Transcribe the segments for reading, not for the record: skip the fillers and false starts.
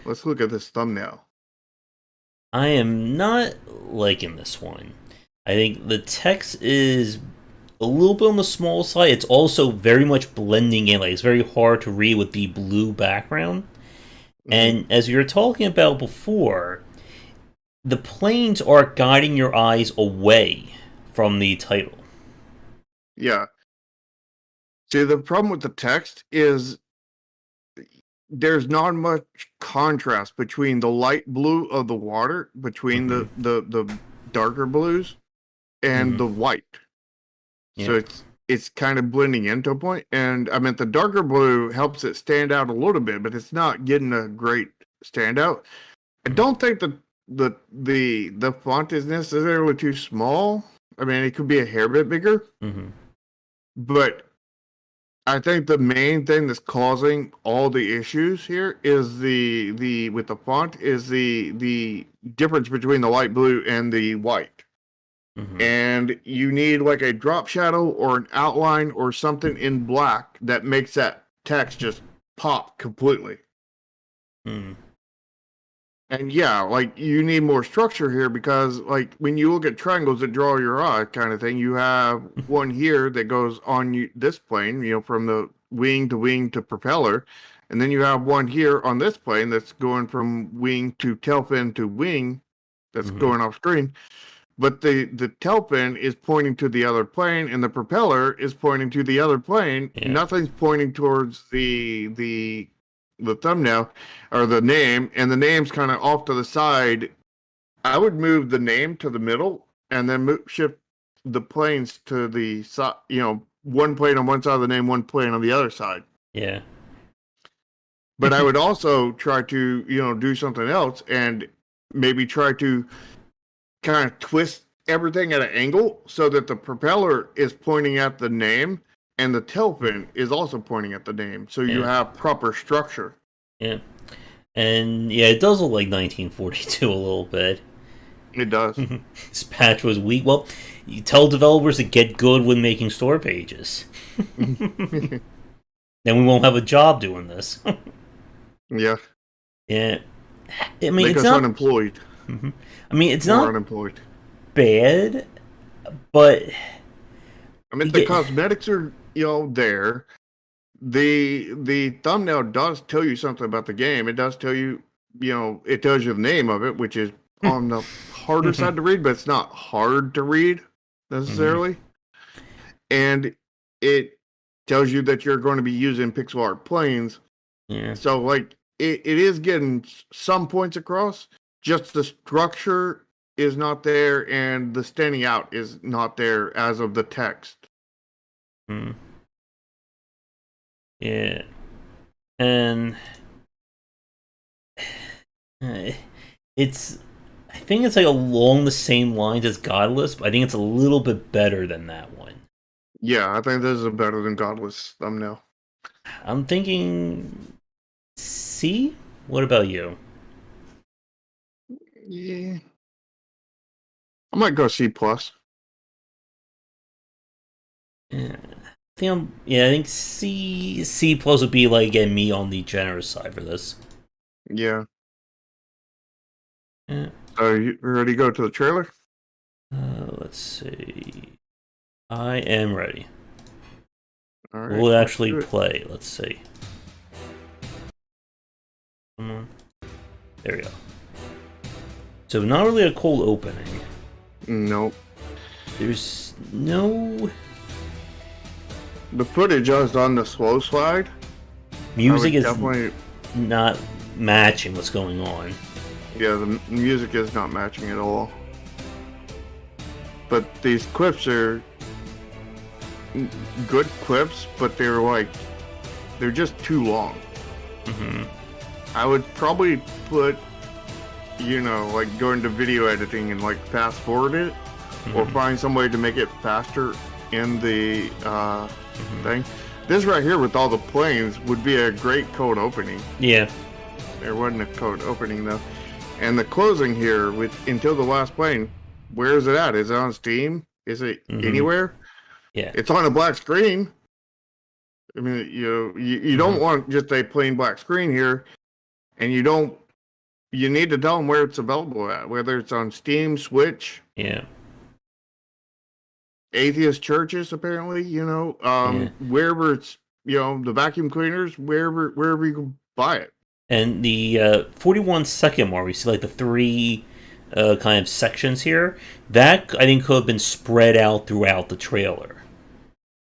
Let's look at this thumbnail. I am not liking this one. I think the text is a little bit on the small side. It's also very much blending in. Like it's very hard to read with the blue background. Hmm. And as you were talking about before, the planes are guiding your eyes away from the title. Yeah. See, the problem with the text is there's not much contrast between the light blue of the water, between Mm-hmm. the darker blues, and Mm-hmm. the white. So Yeah. it's kind of blending into a point. And I mean, the darker blue helps it stand out a little bit, but it's not getting a great standout. I don't think the font is necessarily too small. I mean, it could be a hair bit bigger, Mm-hmm. but I think the main thing that's causing all the issues here is the with the font is the difference between the light blue and the white. Mm-hmm. And you need like a drop shadow or an outline or something in black that makes that text just pop completely. Mm-hmm. And yeah, like you need more structure here because like when you look at triangles that draw your eye kind of thing, you have one here that goes on this plane, from the wing to propeller, and then you have one here on this plane that's going from wing to tail fin to wing that's Mm-hmm. going off screen. But the tail fin is pointing to the other plane and the propeller is pointing to the other plane. Yeah. Nothing's pointing towards the thumbnail or the name, and the name's kind of off to the side. I would move the name to the middle and then shift the planes to the side, one plane on one side of the name, one plane on the other side. Yeah. But I would also try to, do something else and maybe try to kind of twist everything at an angle so that the propeller is pointing at the name and the tail fin is also pointing at the name. So you Yeah. have proper structure. Yeah. And yeah, it does look like 1942 a little bit. It does. This patch was weak. Well, you tell developers to get good when making store pages. Then we won't have a job doing this. Yeah. Yeah. I mean, Make it's us not. unemployed. Mhm. I mean, it's More not unemployed. bad, but I mean, you the get. cosmetics are, there. The thumbnail does tell you something about the game. It does tell you, it tells you the name of it, which is on the harder side to read, but it's not hard to read Mhm. necessarily. And it tells you that you're going to be using pixel art planes. Yeah. So, like, it is getting some points across. Just the structure is not there, and the standing out is not there as of the text. Mm. Yeah. And uh, it's. I think it's like along the same lines as Godless, but I think it's a little bit better than that one. Yeah, I think this is a better than Godless thumbnail. I'm thinking C. What about you? Yeah, I might go C plus. Yeah. I think C plus would be like getting me on the generous side for this. Yeah. Yeah. So you ready to go to the trailer? Let's see. I am ready. All right, Will it let's actually do it. play? Let's see. Come on. There we go. So not really a cold opening. Nope. There's no The footage is on the slow slide. I music would is definitely, not matching what's going on. yeah, the music is not matching at all. But these clips are good clips, but they're just too long. Hmm. I would probably put, like go into video editing and like fast forward it, or Hmm. find some way to make it faster in the Hmm. thing. This right here with all the planes would be a great code opening. Yeah. There wasn't a code opening though. And the closing here with until the last plane, where is it at? Is it on Steam? Is it Hmm. anywhere? Yeah. It's on a black screen. I mean, you don't Hmm. want just a plain black screen here, and you don't. you need to tell them where it's available at, whether it's on Steam, Switch, Yeah. atheist churches, apparently, Yeah. wherever it's, the vacuum cleaners, wherever you can buy it. And the 41-second mark, we see like the three kind of sections here. That I think could have been spread out throughout the trailer.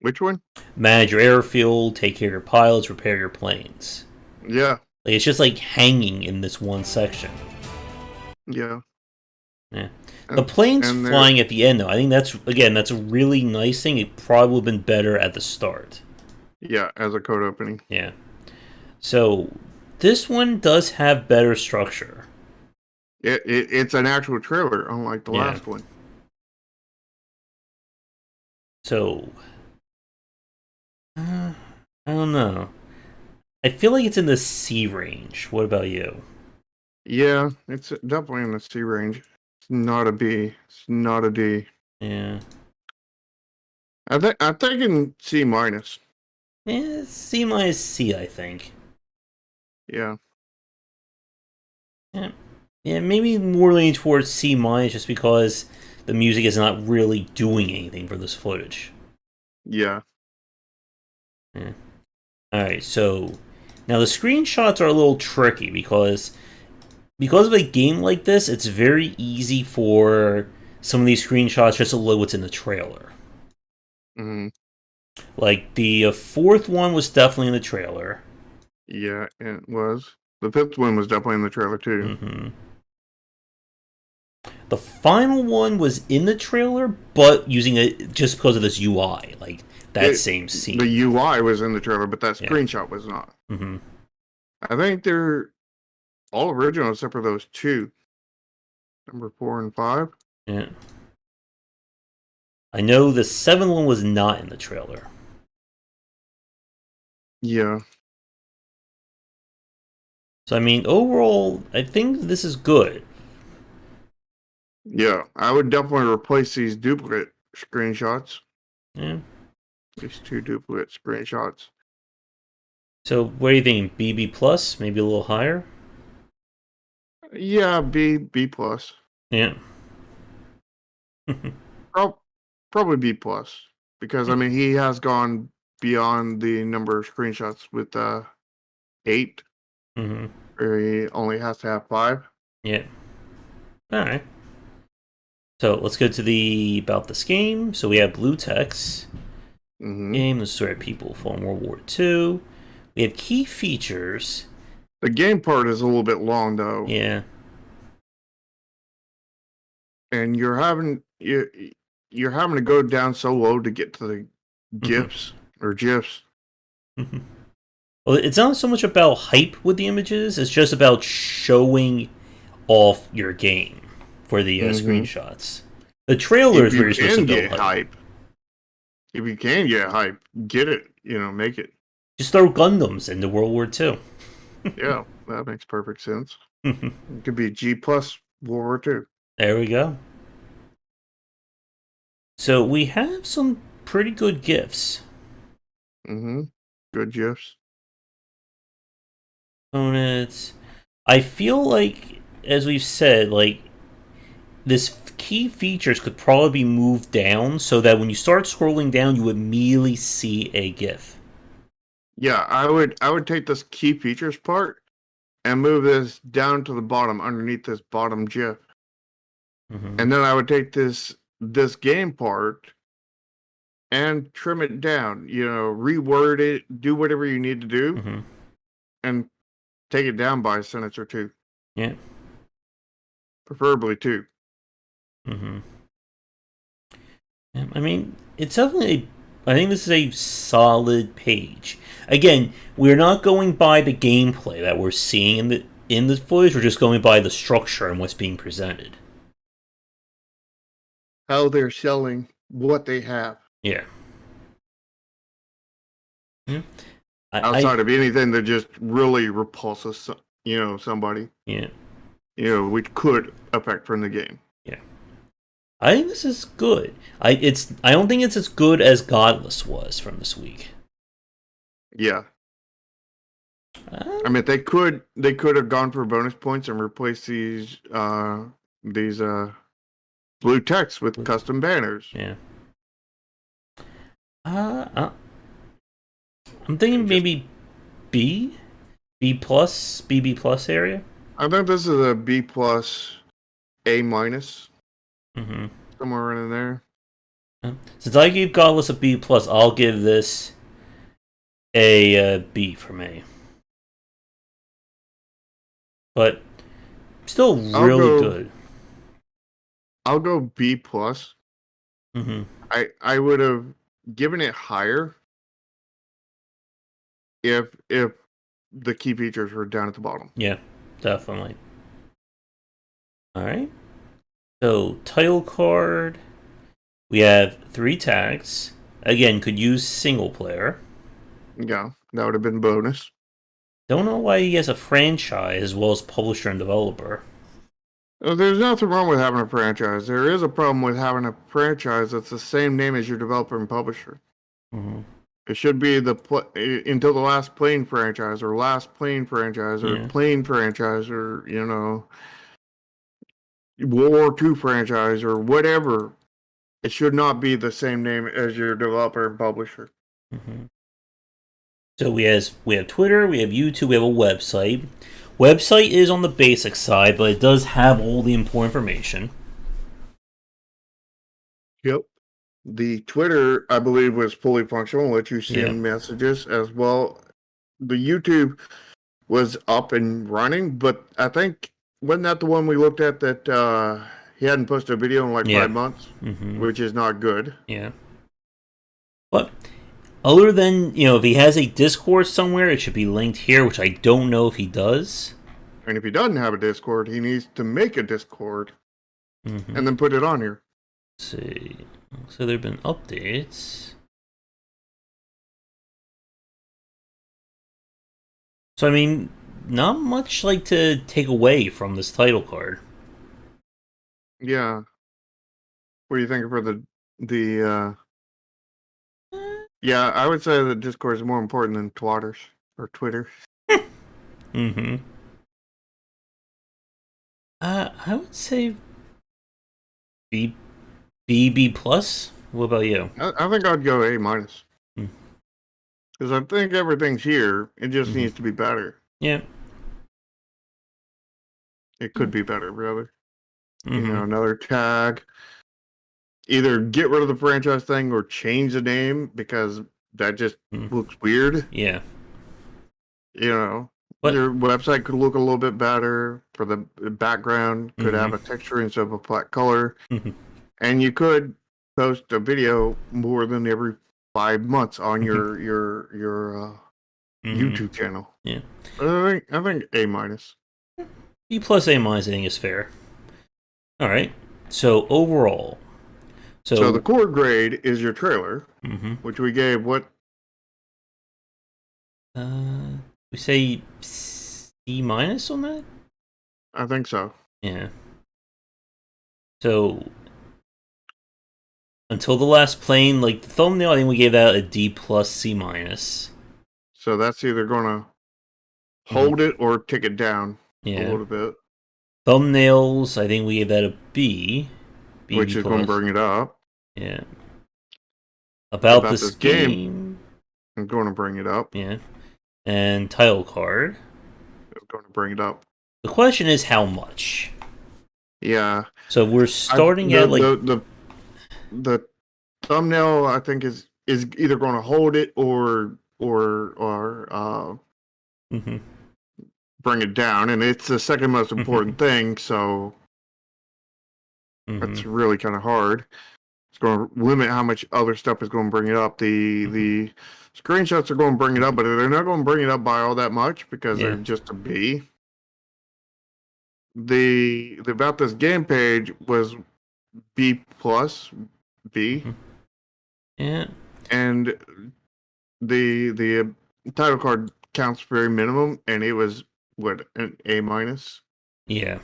Which one? Manage your airfield, take care of your pilots, repair your planes. Yeah. Like it's just like hanging in this one section. Yeah. Yeah. The planes and flying at the end, though, I think that's a really nice thing. It probably would have been better at the start. Yeah, as a code opening. Yeah. So this one does have better structure. It's an actual trailer, unlike the last one. So I don't know. I feel like it's in the C range. What about you? Yeah, it's definitely in the C range. It's not a B. It's not a D. Yeah. I think in C minus. Yeah, C minus C, I think. Yeah. Yeah. Yeah, maybe more leaning towards C minus just because the music is not really doing anything for this footage. Yeah. Yeah. Alright, so now the screenshots are a little tricky because of a game like this, it's very easy for some of these screenshots just to look what's in the trailer. Mm-hmm. Like the fourth one was definitely in the trailer. Yeah, it was. The fifth one was definitely in the trailer too. Mm-hmm. The final one was in the trailer, but using it just because of this UI, like that same scene. The UI was in the trailer, but that screenshot was not. Mm-hmm. I think they're all original except for those two. Number 4 and 5. Yeah. I know the 7th one was not in the trailer. Yeah. So, I mean, overall, I think this is good. Yeah, I would definitely replace these duplicate screenshots. Yeah. These 2 duplicate screenshots. So, what do you think? BB plus? Maybe a little higher? Yeah, B plus. Yeah. Probably B plus. Because, I mean, he has gone beyond the number of screenshots with 8. Mm-hmm. Where he only has to have 5. Yeah. Alright. So, let's go to about this game. So, we have blue text. Mm-hmm. Game, the story of people from World War II. We have key features. The game part is a little bit long, though. Yeah. And you're having to go down so low to get to the GIFs or GIFs. Mm-hmm. Well, it's not so much about hype with the images, it's just about showing off your game for the screenshots. The trailers where you're supposed to build hype. If you can get hype, get it, make it. Just throw Gundams into World War II. Yeah, that makes perfect sense. It could be G plus World War II. There we go. So we have some pretty good GIFs. Mm-hmm. Good GIFs. Components. I feel like, as we've said, like this key features could probably be moved down so that when you start scrolling down, you immediately see a GIF. Yeah, I would take this key features part and move this down to the bottom underneath this bottom GIF. Mm-hmm. And then I would take this game part and trim it down, reword it, do whatever you need to do, and take it down by a sentence or 2. Yeah. Preferably 2. Mm-hmm. Yeah, I mean, it's definitely I think this is a solid page. Again, we're not going by the gameplay that we're seeing in the footage, we're just going by the structure and what's being presented. How they're selling what they have. Yeah. Outside of anything that just really repulses, somebody. Yeah. Which could affect from the game. Yeah. I think this is good. I don't think it's as good as Godless was from this week. Yeah. I mean, they could have gone for bonus points and replaced these blue text with custom banners. Yeah. Uh, I'm thinking And just, maybe B, B plus, BB plus area. I think this is a B plus, A minus, Mm-hmm. somewhere in there. Since I gave Godless a B plus, I'll give this a B for me. But still I'll really go. good. I'll go B plus. Mm-hmm. I would have given it higher if the key features were down at the bottom. Yeah, definitely. All right. So title card. We have 3 tags. Again, could use single player. Yeah, that would have been bonus. Don't know why he has a franchise as well as publisher and developer. There's nothing wrong with having a franchise. There is a problem with having a franchise that's the same name as your developer and publisher. Mm-hmm. It should be until the last plane franchise or last plane franchise or Yeah. plane franchise or World War II franchise or whatever. It should not be the same name as your developer and publisher. Mm-hmm. So we have Twitter, we have YouTube, we have a website. Website is on the basic side, but it does have all the important information. Yep. The Twitter, I believe, was fully functional, let you Yeah. send messages as well. The YouTube was up and running, but I think wasn't that the one we looked at that he hadn't posted a video in like Yeah. 5 months, Mm-hmm. which is not good. Yeah. But other than, if he has a Discord somewhere, it should be linked here, which I don't know if he does. And if he doesn't have a Discord, he needs to make a Discord Mm-hmm. and then put it on here. Let's see. So there have been updates. So I mean, not much like to take away from this title card. Yeah. What do you think for the yeah, I would say that Discord is more important than Twitters or Twitter. Mm-hmm. I would say B B plus. What about you? I think I'd go A minus. Mm. Because I think everything's here. It just Mm-hmm. needs to be better. Yeah. It could be better, brother. Mm-hmm. Another tag. Either get rid of the franchise thing or change the name because that just looks weird. Yeah. But your website could look a little bit better for the background, could have a texture instead of a flat color. Mm-hmm. And you could post a video more than every 5 months on your YouTube channel. Yeah. I think A minus. B plus A minus I think is fair. All right. So overall, so the core grade is your trailer, which we gave what? We say C minus on that. I think so. Yeah. So until the last plane, like the thumbnail, I think we gave that a D plus C minus. So that's either gonna hold it or take it down a little bit. Thumbnails, I think we gave that a B. Which is going to bring it up. Yeah. About this game, I'm going to bring it up. Yeah. And title card. I'm going to bring it up. The question is how much? Yeah. So we're starting at like the thumbnail. I think is either going to hold it or bring it down, and it's the second most important thing. So that's really kind of hard. It's going to limit how much other stuff is going to bring it up. The screenshots are going to bring it up, but they're not going to bring it up by all that much because they're just a B. The about this game page was B plus B. Yeah. And the title card counts very minimum, and it was what, an A minus. Yeah.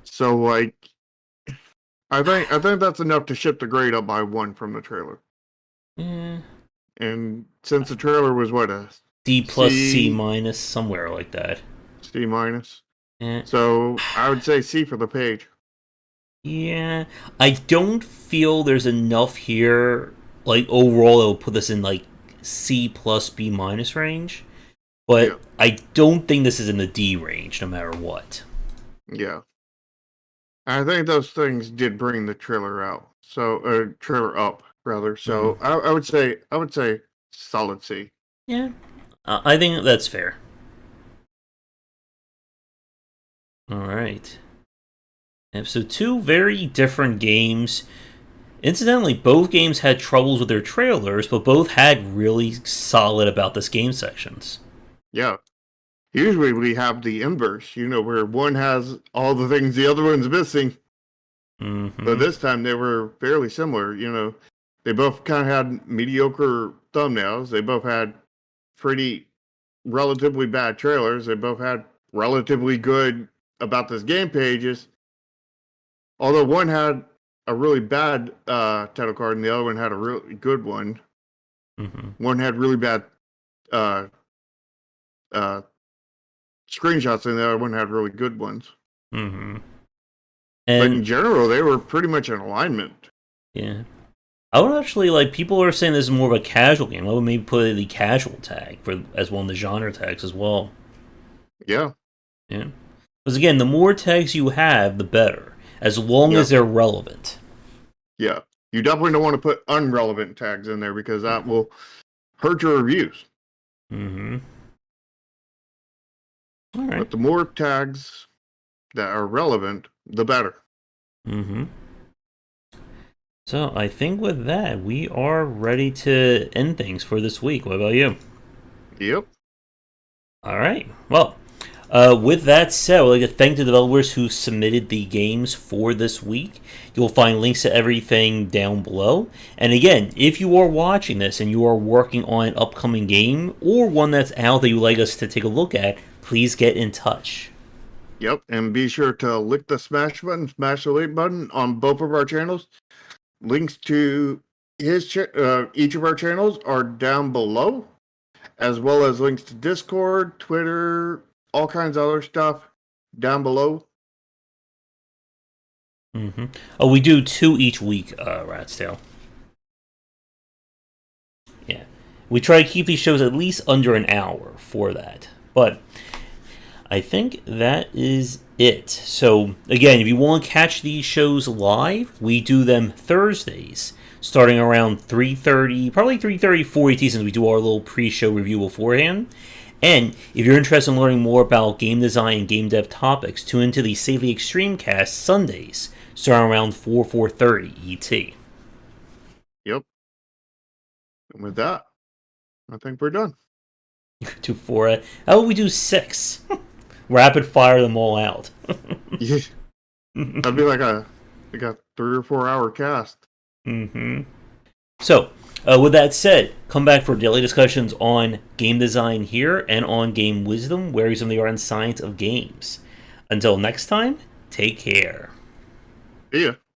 So like, I think that's enough to shift the grade up by 1 from the trailer. Yeah. And since the trailer was what, a D plus, C C, minus, somewhere like that. C minus. Eh, So I would say C for the page. yeah, I don't feel there's enough here. Like overall, it'll put this in like C plus, B minus range. Yeah, But I don't think this is in the D range, no matter what. yeah. I think those things did bring the trailer out. So, trailer up rather. Mm. So I would say solid C. Yeah, I think that's fair. All right. So two very different games. Incidentally, both games had troubles with their trailers, but both had really solid about this game sections. Yeah. Usually we have the inverse, where one has all the things the other one's missing. But Mm-hmm. this time they were fairly similar. They both kind of had mediocre thumbnails. They both had pretty relatively bad trailers. They both had relatively good about this game pages. Although one had a really bad title card and the other one had a really good one. Mm-hmm. One had really bad uh, uh, screenshots and the other one had really good ones. Mm-hmm. But in And general, they were pretty much in alignment. yeah, I would actually like people are saying this is more of a casual game. I would maybe put the casual tag for as one of the genre tags as well. Yeah, Yeah, because again, the more tags you have, the better, as long yeah, as they're relevant. yeah. You definitely don't want to put unrelevant tags in there because that will hurt your reviews. Mm-hmm. All right. But the more tags that are relevant, the better. Mm-hmm. So I think with that, we are ready to end things for this week. What about you? Yep. All right. Well, with that said, I'd like to thank the developers who submitted the games for this week. You'll find links to everything down below. And again, if you are watching this and you are working on an upcoming game or one that's out that you'd like us to take a look at, please get in touch. Yep. And be sure to lick the smash button, smash the like button on both of our channels. Links to each of our channels are down below, as well as links to Discord, Twitter, all kinds of other stuff down below. Mm-hmm. Oh, we do 2 each week, Ratstail. Yeah. We try to keep these shows at least under an hour for that. But I think that is it. So, again, if you want to catch these shows live, we do them Thursdays, starting around 3:30, probably 3:30, 4 ET, since we do our little pre-show review beforehand. And if you're interested in learning more about game design and game dev topics, tune into the Safely Extreme cast Sundays, starting around 4:30 ET. Yep. And with that, I think we're done. To 4. How about we do 6? Rapid fire them all out. Yeah. That'd be like a 3 or 4 hour cast. Mm-hmm. So, with that said, come back for daily discussions on game design here and on game wisdom, where some of the art and science of games. Until next time, take care. See ya.